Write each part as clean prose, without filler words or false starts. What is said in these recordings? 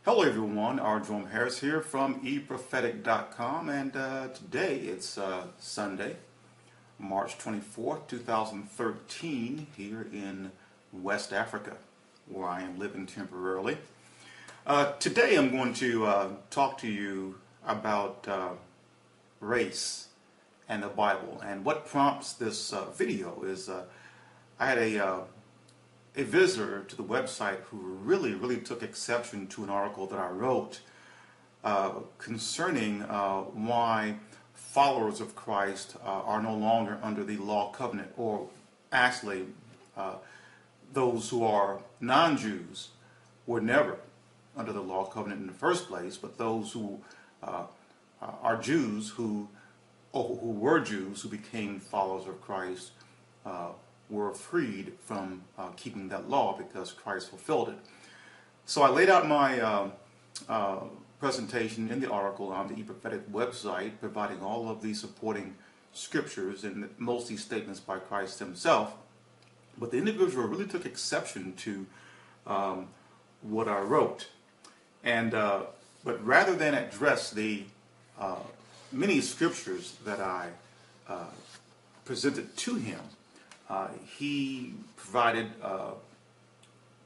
Hello everyone, Jerome Harris here from eprophetic.com, and today it's Sunday, March 24th, 2013, here in West Africa, where I am living temporarily. Today I'm going to talk to you about race and the Bible, and what prompts this video is I had a visitor to the website who really took exception to an article that I wrote concerning why followers of Christ are no longer under the law covenant, or actually those who are non-Jews were never under the law covenant in the first place, but those who are Jews who were Jews who became followers of Christ were freed from keeping that law because Christ fulfilled it. So I laid out my presentation in the article on the eProphetic website, providing all of the supporting scriptures and most of these statements by Christ himself. But the individual really took exception to what I wrote. And but rather than address the many scriptures that I presented to him, he provided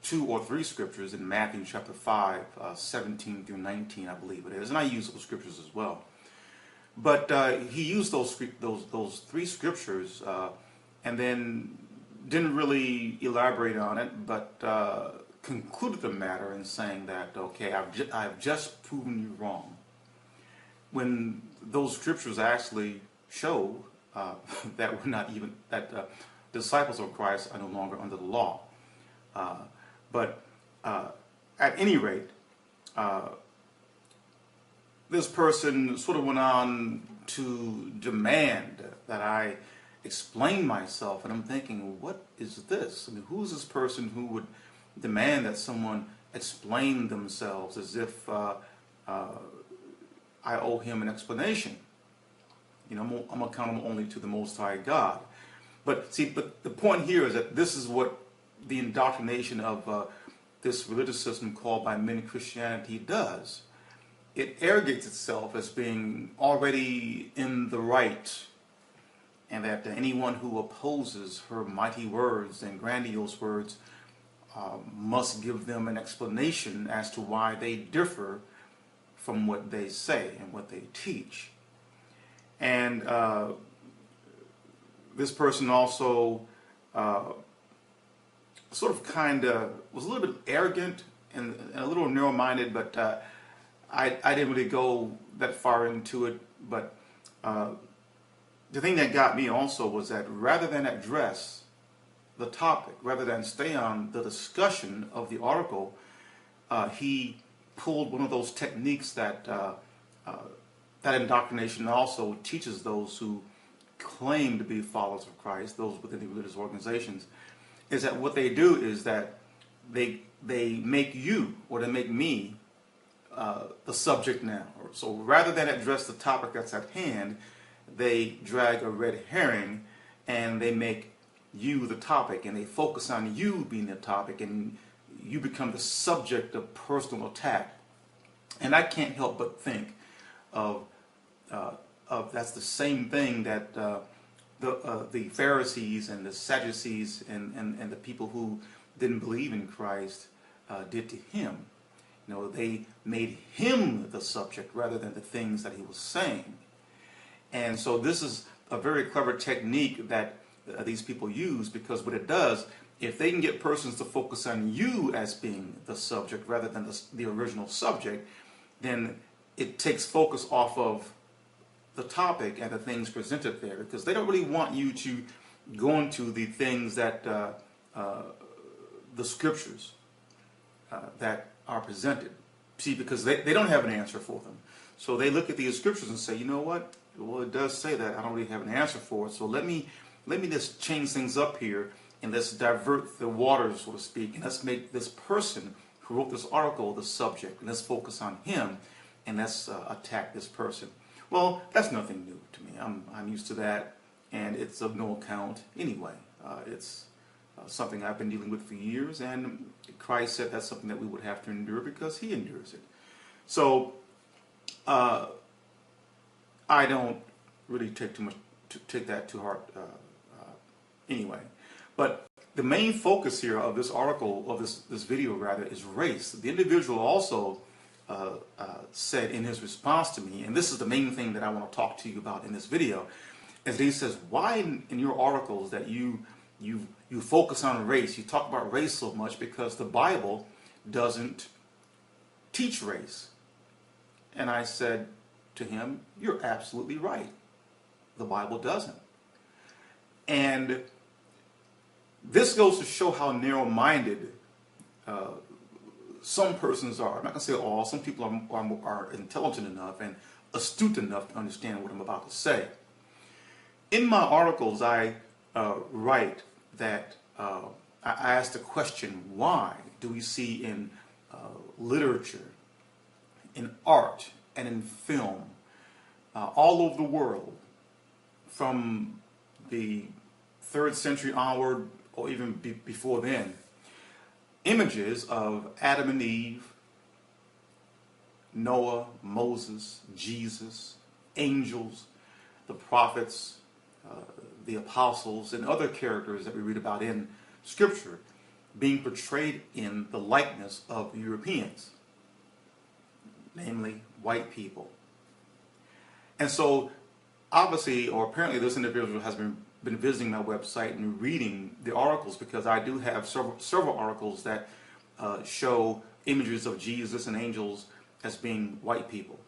2 or 3 scriptures in Matthew chapter 5, 17 through 19, I believe it is, and I use those scriptures as well. But he used those 3 scriptures and then didn't really elaborate on it, but concluded the matter in saying that, okay, I've just proven you wrong, when those scriptures actually show that we're not even disciples of Christ are no longer under the law. But at any rate, this person sort of went on to demand that I explain myself, and I'm thinking, what is this? I mean, who is this person who would demand that someone explain themselves as if I owe him an explanation? You know, I'm accountable only to the Most High God. But see, but the point here is that this is what the indoctrination of this religious system called by many Christianity does. It arrogates itself as being already in the right, and that anyone who opposes her mighty words and grandiose words must give them an explanation as to why they differ from what they say and what they teach. And this person also sort of was a little bit arrogant and a little narrow-minded, but I didn't really go that far into it. But the thing that got me also was that rather than address the topic, rather than stay on the discussion of the article, he pulled one of those techniques that that indoctrination also teaches those who claim to be followers of Christ, those within the religious organizations, is that what they do is that they make you, or they make me, the subject now. So rather than address the topic that's at hand, they drag a red herring and they make you the topic, and they focus on you being the topic, and you become the subject of personal attack. And I can't help but think of that's the same thing that the Pharisees and the Sadducees and the people who didn't believe in Christ did to him. You know, they made him the subject rather than the things that he was saying. And so this is a very clever technique that these people use, because what it does, if they can get persons to focus on you as being the subject rather than the original subject, then it takes focus off of the topic and the things presented there, because they don't really want you to go into the things that the scriptures that are presented. See, because they don't have an answer for them. So they look at these scriptures and say, you know what? Well, it does say that. I don't really have an answer for it. So let me just change things up here, and let's divert the waters, so to speak, and let's make this person who wrote this article the subject, and let's focus on him, and let's attack this person. Well, that's nothing new to me. I'm used to that, and it's of no account anyway. It's something I've been dealing with for years, and Christ said that's something that we would have to endure because he endures it. So I don't really take that to heart anyway. But the main focus here of this article, of this video rather, is race. The individual also said in his response to me, and this is the main thing that I want to talk to you about in this video, is that he says, why in your articles that you focus on race, you talk about race so much, because the Bible doesn't teach race. And I said to him, you're absolutely right. The Bible doesn't. And this goes to show how narrow-minded some persons are. I'm not going to say all. Some people are intelligent enough and astute enough to understand what I'm about to say. In my articles, I write that I ask the question, why do we see in literature, in art, and in film, all over the world, from the 3rd century onward, or even before then, images of Adam and Eve, Noah, Moses, Jesus, angels, the prophets, the apostles, and other characters that we read about in Scripture being portrayed in the likeness of Europeans, namely white people. And so, obviously, or apparently, this individual has been visiting my website and reading the articles, because I do have several articles that show images of Jesus and angels as being white people.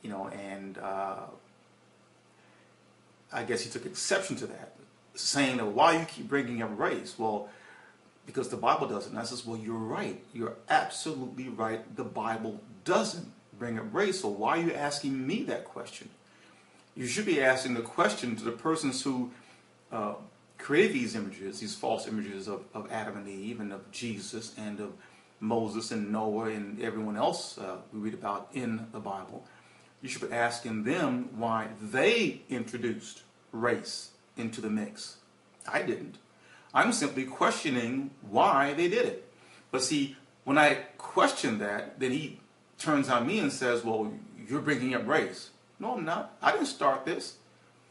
You know, and I guess he took exception to that, saying that, why you keep bringing up race? Well, because the Bible doesn't. And I says, well, you're right. You're absolutely right. The Bible doesn't bring up race. So why are you asking me that question? You should be asking the question to the persons who created these images, these false images of Adam and Eve, and of Jesus, and of Moses and Noah and everyone else we read about in the Bible. You should be asking them why they introduced race into the mix. I didn't. I'm simply questioning why they did it. But see, when I question that, then he turns on me and says, well, you're bringing up race. No, I'm not. I didn't start this.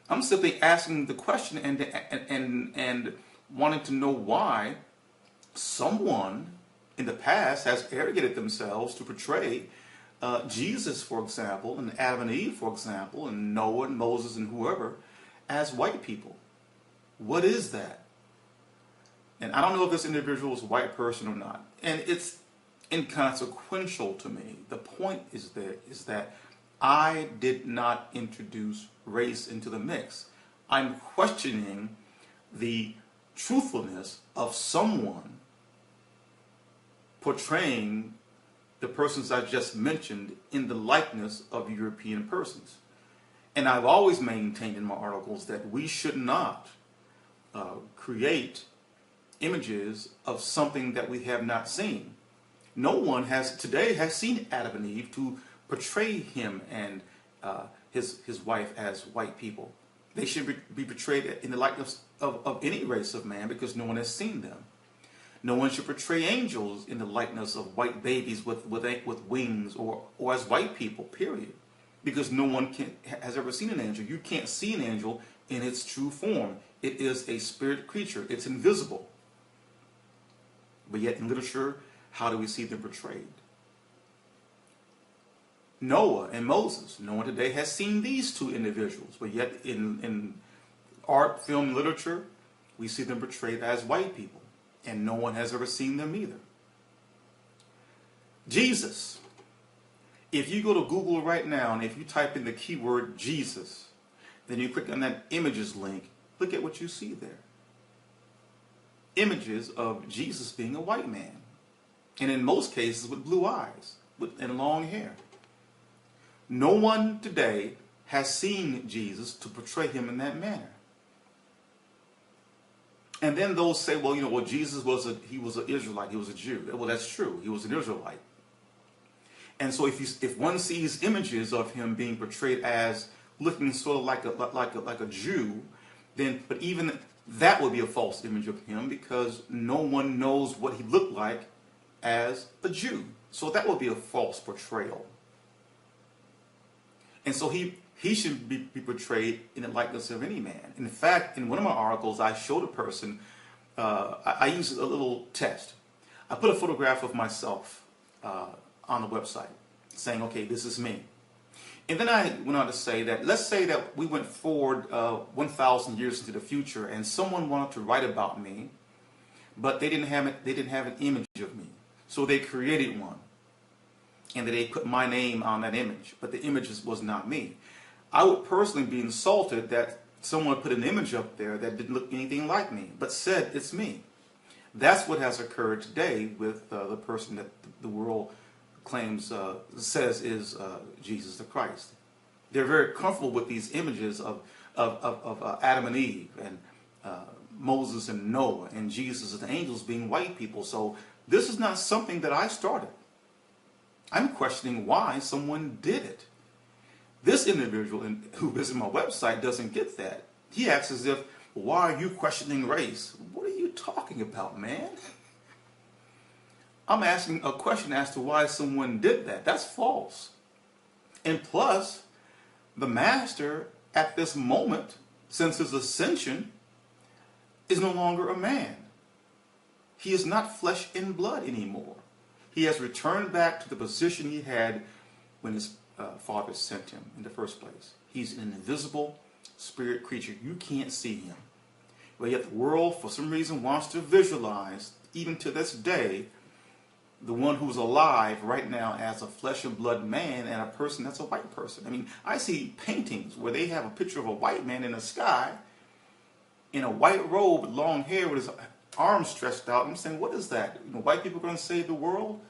I'm simply asking the question and wanting to know why someone in the past has arrogated themselves to portray Jesus, for example, and Adam and Eve, for example, and Noah and Moses and whoever, as white people. What is that? And I don't know if this individual is a white person or not. And it's inconsequential to me. The point is that I did not introduce race into the mix. I'm questioning the truthfulness of someone portraying the persons I just mentioned in the likeness of European persons. And I've always maintained in my articles that we should not create images of something that we have not seen. No one today has seen Adam and Eve to portray him and his wife as white people. They should be portrayed in the likeness of any race of man, because no one has seen them. No one should portray angels in the likeness of white babies with wings, or as white people, period. Because no one has ever seen an angel. You can't see an angel in its true form. It is a spirit creature. It's invisible. But yet in literature, how do we see them portrayed? Noah and Moses. No one today has seen these two individuals. But yet in art, film, literature, we see them portrayed as white people. And no one has ever seen them either. Jesus. If you go to Google right now, and if you type in the keyword Jesus, then you click on that images link, look at what you see there. Images of Jesus being a white man. And in most cases with blue eyes and long hair. No one today has seen Jesus to portray him in that manner. And then those say, well, Jesus was an Israelite, he was a Jew. Well, that's true. He was an Israelite. And so if one sees images of him being portrayed as looking sort of like a Jew, then but even that would be a false image of him because no one knows what he looked like as a Jew. So that would be a false portrayal. And so he should be portrayed in the likeness of any man. In fact, in one of my articles, I showed a person, I used a little test. I put a photograph of myself on the website saying, okay, this is me. And then I went on to say that, let's say that we went forward 1,000 years into the future and someone wanted to write about me, but they didn't have an image of me. So they created one. And they put my name on that image, but the image was not me. I would personally be insulted that someone put an image up there that didn't look anything like me, but said it's me. That's what has occurred today with the person that the world claims, says is Jesus the Christ. They're very comfortable with these images of Adam and Eve and Moses and Noah and Jesus and the angels being white people. So this is not something that I started. I'm questioning why someone did it. This individual who visited my website doesn't get that. He acts as if, why are you questioning race? What are you talking about, man? I'm asking a question as to why someone did that. That's false. And plus, the master at this moment, since his ascension, is no longer a man. He is not flesh and blood anymore. He has returned back to the position he had when his father sent him in the first place. He's an invisible spirit creature. You can't see him. But yet the world, for some reason, wants to visualize, even to this day, the one who's alive right now as a flesh and blood man and a person that's a white person. I mean, I see paintings where they have a picture of a white man in the sky in a white robe with long hair with his arms stretched out. I'm saying, what is that? You know, white people are going to save the world?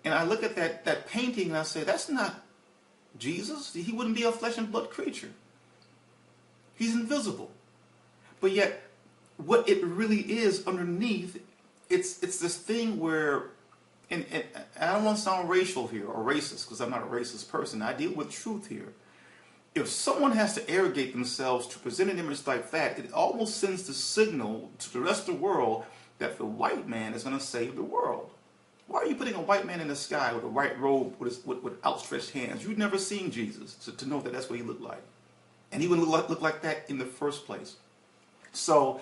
And I look at that painting and I say, that's not Jesus. He wouldn't be a flesh and blood creature. He's invisible. But yet, what it really is underneath, it's this thing where, and I don't want to sound racial here or racist because I'm not a racist person. I deal with truth here. If someone has to arrogate themselves to present an image like that, it almost sends the signal to the rest of the world that the white man is going to save the world. Why are you putting a white man in the sky with a white robe with outstretched hands? You've never seen Jesus to know that that's what he looked like. And he wouldn't look like that in the first place. So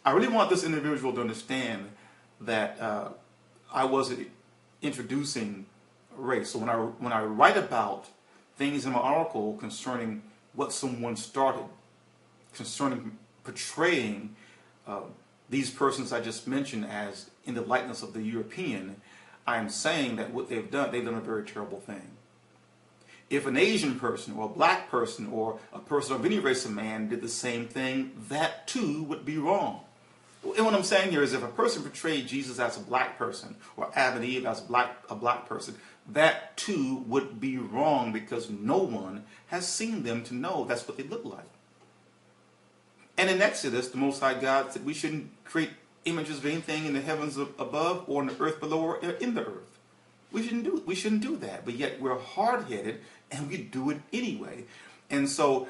I really want this individual to understand that I wasn't introducing race. So when I write about things in my article concerning what someone started, concerning portraying these persons I just mentioned as in the likeness of the European, I am saying that what they've done a very terrible thing. If an Asian person or a black person or a person of any race of man did the same thing, that too would be wrong. And what I'm saying here is if a person portrayed Jesus as a black person or Adam and Eve as a black person, that too would be wrong because no one has seen them to know that's what they look like. And in Exodus, the Most High God said we shouldn't create images of anything in the heavens above or in the earth below or in the earth. We shouldn't do that. But yet we're hard-headed and we do it anyway. And so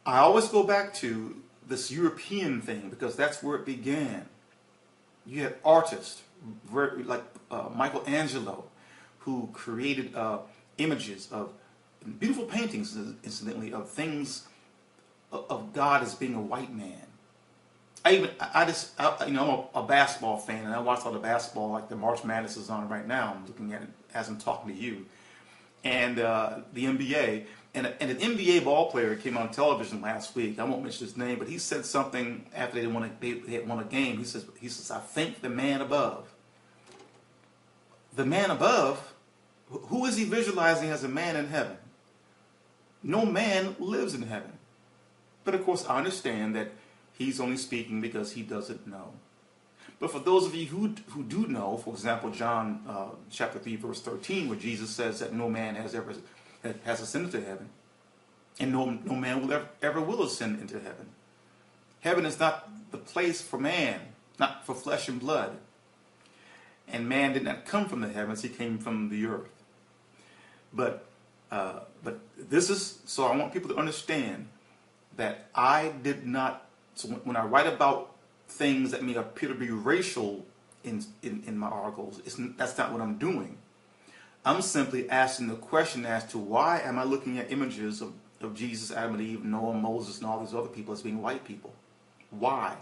I always go back to this European thing because that's where it began. You had artists like Michelangelo who created images of beautiful paintings, incidentally, of things of God as being a white man. I'm a basketball fan, and I watch all the basketball, like the March Madness is on right now. I'm looking at it as I'm talking to you, and the NBA, and an NBA ball player came on television last week. I won't mention his name, but he said something after they had won a game. He says, I think the man above. The man above, who is he visualizing as a man in heaven? No man lives in heaven. But of course, I understand that he's only speaking because he doesn't know. But for those of you who do know, for example, John chapter 3, verse 13, where Jesus says that no man has ascended to heaven, and no man will ever will ascend into heaven. Heaven is not the place for man, not for flesh and blood. And man did not come from the heavens, he came from the earth. But this is, so I want people to understand that I did not So when I write about things that may appear to be racial in my articles, that's not what I'm doing. I'm simply asking the question as to why am I looking at images of Jesus, Adam and Eve, Noah, Moses, and all these other people as being white people? Why?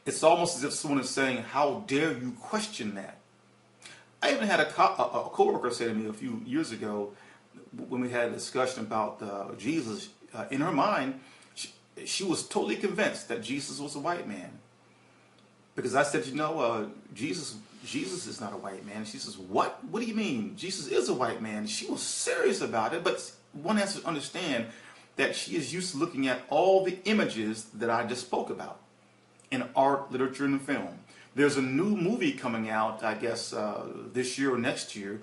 It's almost as if someone is saying, how dare you question that? I even had a coworker say to me a few years ago when we had a discussion about Jesus. In her mind, she was totally convinced that Jesus was a white man. Because I said, Jesus is not a white man. And she says, what? What do you mean? Jesus is a white man. She was serious about it, but one has to understand that she is used to looking at all the images that I just spoke about in art, literature, and film. There's a new movie coming out, I guess, this year or next year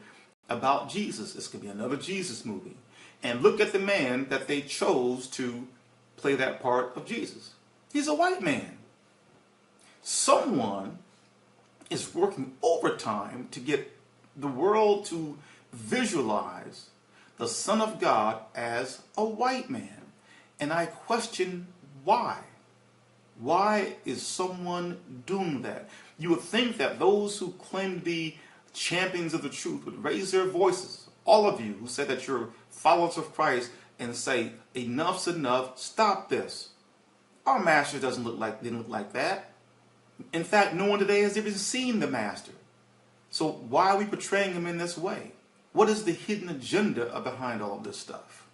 about Jesus. It's going to be another Jesus movie. And look at the man that they chose to play that part of Jesus. He's a white man. Someone is working overtime to get the world to visualize the Son of God as a white man. And I question why. Why is someone doing that? You would think that those who claim to be champions of the truth would raise their voices. All of you who say that you're followers of Christ and say, enough's enough, stop this. Our master didn't look like that. In fact, no one today has even seen the master. So why are we portraying him in this way? What is the hidden agenda behind all of this stuff?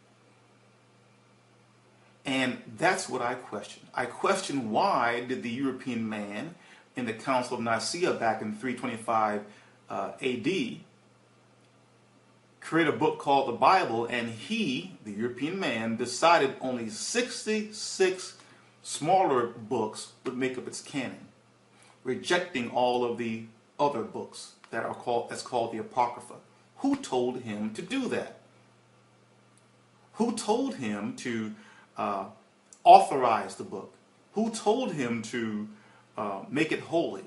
And that's what I question. I question, why did the European man in the Council of Nicaea back in 325 AD create a book called the Bible, and he, the European man, decided only 66 smaller books would make up its canon, rejecting all of the other books that's called the Apocrypha. Who told him to do that? Who told him to authorize the book? Who told him to make it holy?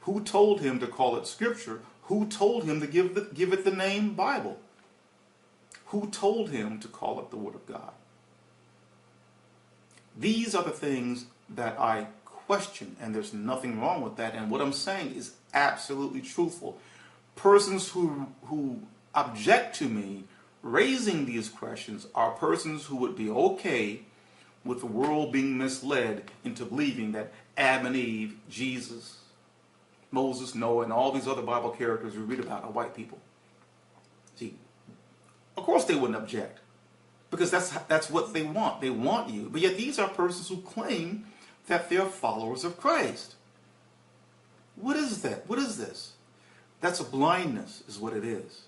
Who told him to call it Scripture? Who told him to give it the name Bible? Who told him to call it the Word of God? These are the things that I question, and there's nothing wrong with that. And what I'm saying is absolutely truthful. Persons who object to me raising these questions are persons who would be okay with the world being misled into believing that Adam and Eve, Jesus, Moses, Noah, and all these other Bible characters we read about are white people. See, of course they wouldn't object, because that's what they want. They want you. But yet these are persons who claim that they're followers of Christ. What is that? What is this? That's a blindness, is what it is.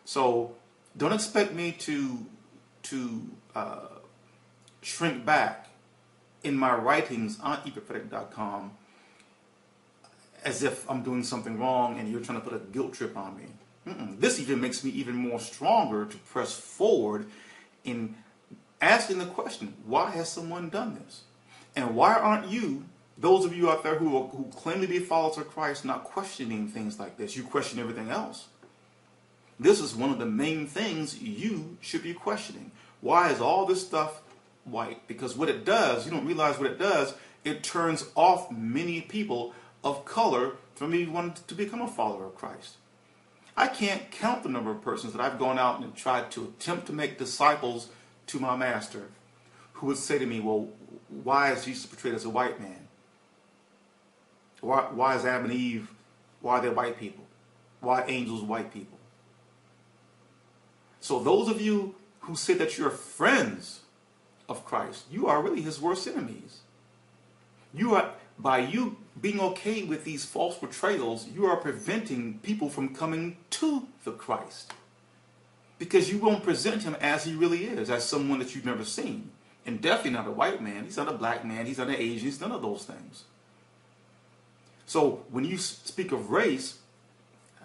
So don't expect me to shrink back in my writings on eprophetic.com as if I'm doing something wrong and you're trying to put a guilt trip on me. This even makes me even more stronger to press forward in asking the question, why has someone done this? And why aren't you, those of you out there who claim to be followers of Christ, not questioning things like this? You question everything else. This is one of the main things you should be questioning. Why is all this stuff white? Because what it does, you don't realize what it does, it turns off many people of color from me wanting to become a follower of Christ. I can't count the number of persons that I've gone out and tried to attempt to make disciples to my master who would say to me, well, why is Jesus portrayed as a white man? Why is Adam and Eve, why are they white people? Why are angels white people? So those of you who say that you're friends of Christ, you are really his worst enemies. By you being okay with these false portrayals, you are preventing people from coming to the Christ. Because you won't present him as he really is, as someone that you've never seen. And definitely not a white man. He's not a black man. He's not an Asian. He's none of those things. So when you speak of race,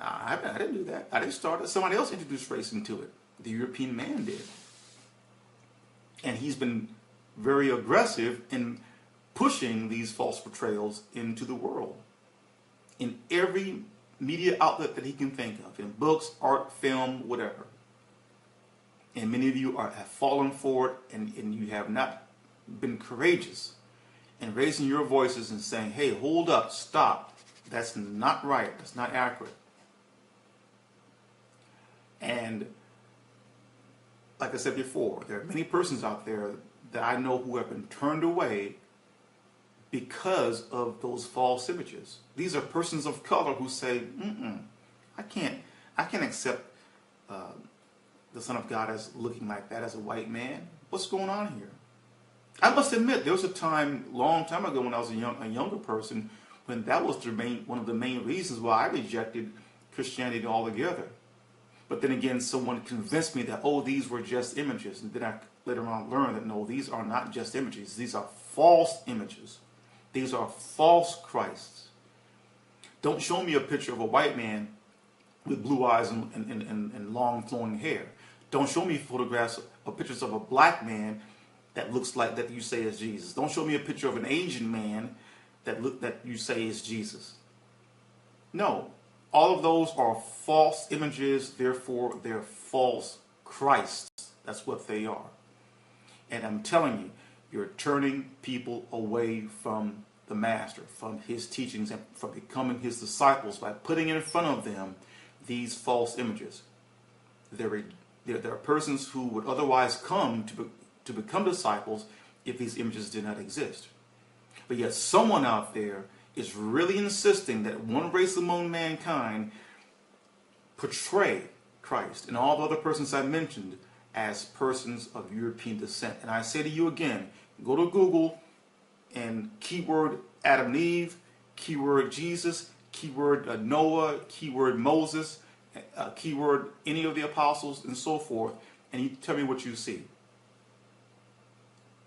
I didn't do that. I didn't start it. Somebody else introduced race into it. The European man did. And he's been very aggressive in pushing these false portrayals into the world. In every media outlet that he can think of. In books, art, film, whatever. And many of you have fallen for it, and you have not been courageous and raising your voices and saying, hey, hold up, stop. That's not right. That's not accurate. And like I said before, there are many persons out there that I know who have been turned away because of those false images. These are persons of color who say, I can't accept the Son of God as looking like that as a white man. What's going on here? I must admit, there was a time, long time ago, when I was a younger person, when that was one of the main reasons why I rejected Christianity altogether. But then again, someone convinced me that, oh, these were just images. And then I later on learned that, no, these are not just images. These are false images. These are false Christs. Don't show me a picture of a white man with blue eyes and long flowing hair. Don't show me photographs of pictures of a black man that looks like that you say is Jesus. Don't show me a picture of an Asian man that you say is Jesus. No. All of those are false images, therefore they're false Christs. That's what they are. And I'm telling you, you're turning people away from the Master, from his teachings, and from becoming his disciples by putting in front of them these false images. There are persons who would otherwise come to become disciples if these images did not exist. But yet someone out there is really insisting that one race among mankind portray Christ and all the other persons I mentioned as persons of European descent. And I say to you again, go to Google and keyword Adam and Eve, keyword Jesus, keyword Noah, keyword Moses, keyword any of the apostles, and so forth, and you tell me what you see.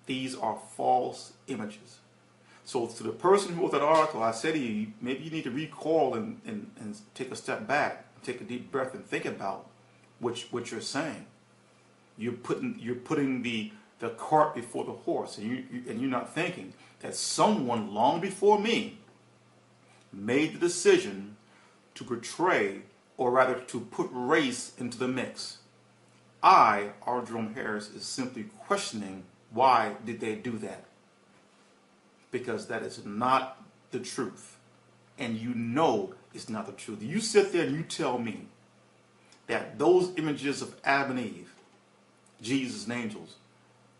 These are false images. So to the person who wrote that article, I say to you, maybe you need to recoil and take a step back, take a deep breath, and think about what you're saying. You're putting the cart before the horse, and you're not thinking that someone long before me made the decision to portray, or rather to put race into the mix. I, R. Jerome Harris, is simply questioning why did they do that? Because that is not the truth. And you know it's not the truth. You sit there and you tell me that those images of Adam and Eve, Jesus and angels,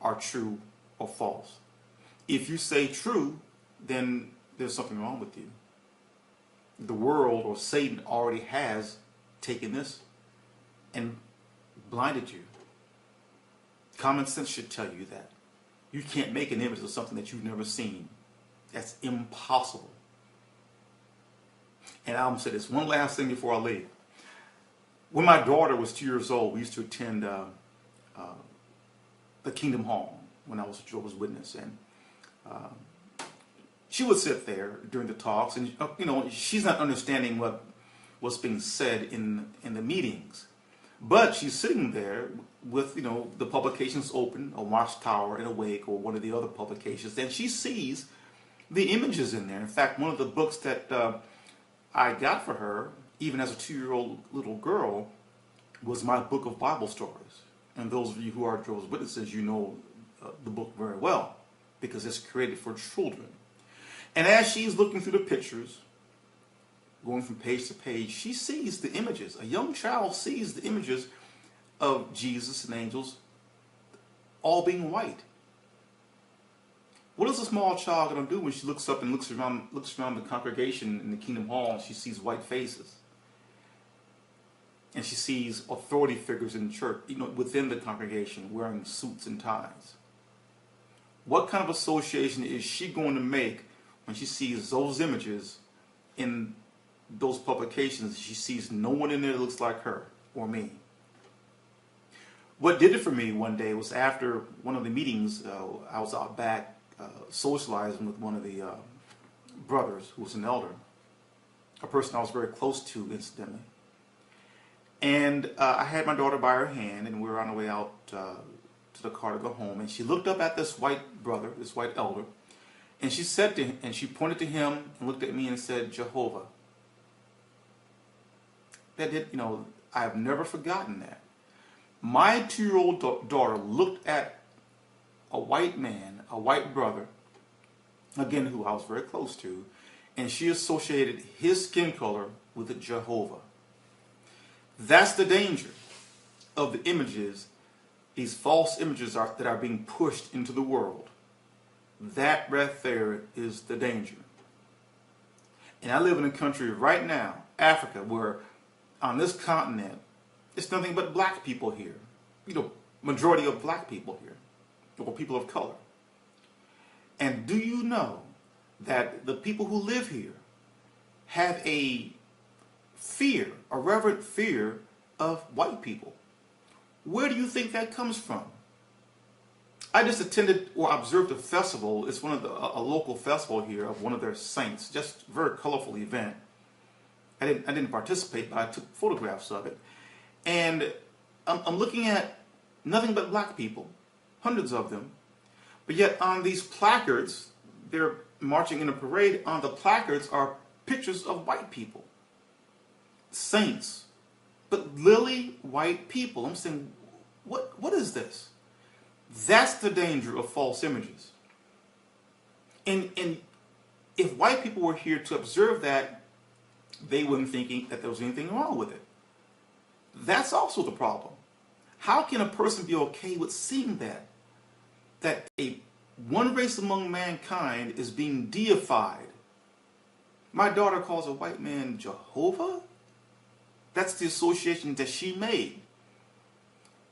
are true or false. If you say true, then there's something wrong with you. The world, or Satan, already has taken this and blinded you. Common sense should tell you that. You can't make an image of something that you've never seen. That's impossible. And I'm going to say this one last thing before I leave. When my daughter was 2 years old, we used to attend the Kingdom Hall when I was a Jehovah's Witness. And she would sit there during the talks, and she's not understanding what's being said in the meetings. But she's sitting there with, the publications open, a Watchtower and Awake, or one of the other publications, and she sees the images in there. In fact, one of the books that I got for her, even as a 2-year-old little girl, was my book of Bible stories. And those of you who are Jehovah's Witnesses, you know the book very well, because it's created for children. And as she's looking through the pictures, going from page to page, she sees the images. A young child sees the images of Jesus and angels all being white. What is a small child going to do when she looks up and looks around the congregation in the Kingdom Hall, and she sees white faces? And she sees authority figures in the church, within the congregation, wearing suits and ties. What kind of association is she going to make when she sees those images in those publications? She sees no one in there that looks like her or me. What did it for me one day was, after one of the meetings, I was out back socializing with one of the brothers who was an elder, a person I was very close to, incidentally. And I had my daughter by her hand, and we were on our way out to the car to go home. And she looked up at this white brother, this white elder, and she said to him, and she pointed to him and looked at me and said, "Jehovah." That did, I have never forgotten that. My 2-year-old daughter looked at a white man, a white brother, again, who I was very close to, and she associated his skin color with the Jehovah. That's the danger of the images, these false images that are being pushed into the world. That right there is the danger. And I live in a country right now, Africa, where on this continent, it's nothing but black people here. Majority of black people here, or people of color. And do you know that the people who live here have a fear, a reverent fear of white people? Where do you think that comes from? I just attended or observed a festival. It's a local festival here of one of their saints. Just a very colorful event. I didn't participate, but I took photographs of it. And I'm looking at nothing but black people, hundreds of them. But yet on these placards, they're marching in a parade. On the placards are pictures of white people, saints, but lily white people. I'm saying, what is this? That's the danger of false images. And if white people were here to observe that, they wouldn't think that there was anything wrong with it. That's also the problem. How can a person be okay with seeing that one race among mankind is being deified? My daughter calls a white man Jehovah? That's the association that she made.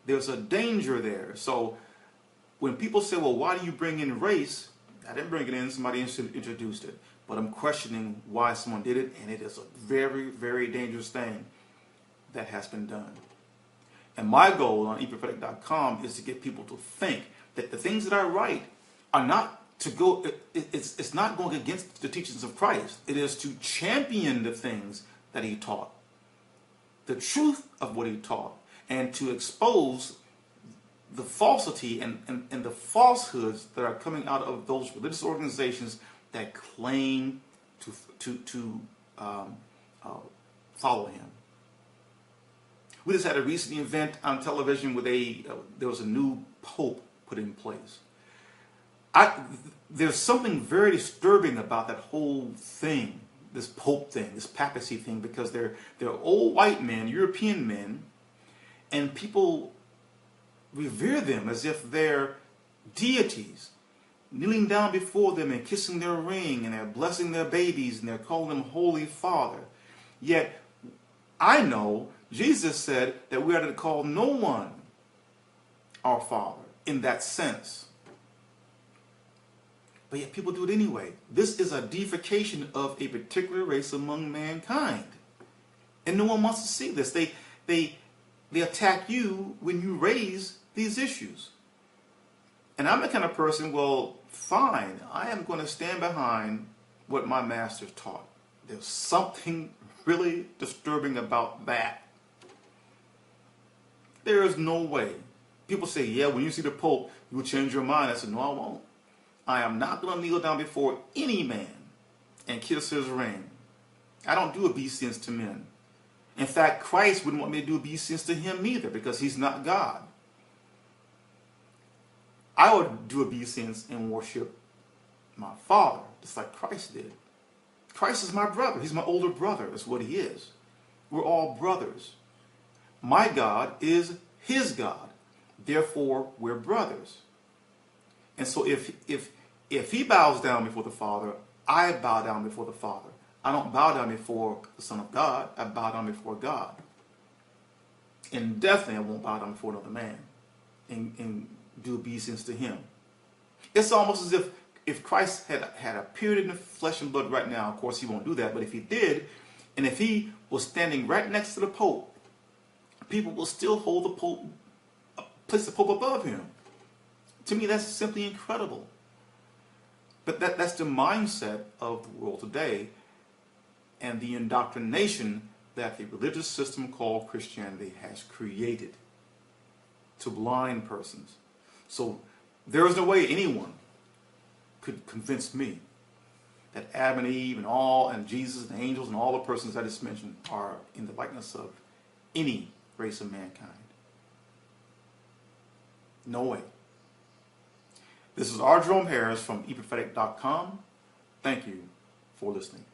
There's a danger there. So when people say, well, why do you bring in race? I didn't bring it in. Somebody introduced it. But I'm questioning why someone did it, and it is a very, very dangerous thing that has been done. And my goal on eProphetic.com is to get people to think that the things that I write are not to go, it's not going against the teachings of Christ. It is to champion the things that he taught, the truth of what he taught, and to expose the falsity and the falsehoods that are coming out of those religious organizations that claim to follow him. We just had a recent event on television where there was a new pope put in place. There's something very disturbing about that whole thing, this pope thing, this papacy thing, because they're old white men, European men, and people revere them as if they're deities, kneeling down before them and kissing their ring, and they're blessing their babies, and they're calling them Holy Father. Yet, I know Jesus said that we are to call no one our Father in that sense. But yet people do it anyway. This is a deification of a particular race among mankind. And no one wants to see this. They attack you when you raise these issues. And I'm the kind of person, well, fine, I am going to stand behind what my master taught. There's something really disturbing about that. There is no way. People say, yeah, when you see the Pope, you will change your mind. I said, no, I won't. I am not going to kneel down before any man and kiss his ring. I don't do obeisance to men. In fact, Christ wouldn't want me to do obeisance to him either, because he's not God. I would do obeisance and worship my Father, just like Christ did. Christ is my brother. He's my older brother. That's what he is. We're all brothers. My God is his God. Therefore, we're brothers. And so if he bows down before the Father, I bow down before the Father. I don't bow down before the Son of God. I bow down before God. And definitely I won't bow down before another man and do obeisance to him. It's almost as if Christ had appeared in the flesh and blood right now. Of course, he won't do that. But if he did, and if he was standing right next to the Pope, people will still hold the Pope, place the Pope above him. To me, that's simply incredible. But that's the mindset of the world today, and the indoctrination that the religious system called Christianity has created to blind persons. So there is no way anyone could convince me that Adam and Eve and Jesus and angels and all the persons I just mentioned are in the likeness of any race of mankind. No way. This is R. Jerome Harris from eProphetic.com. Thank you for listening.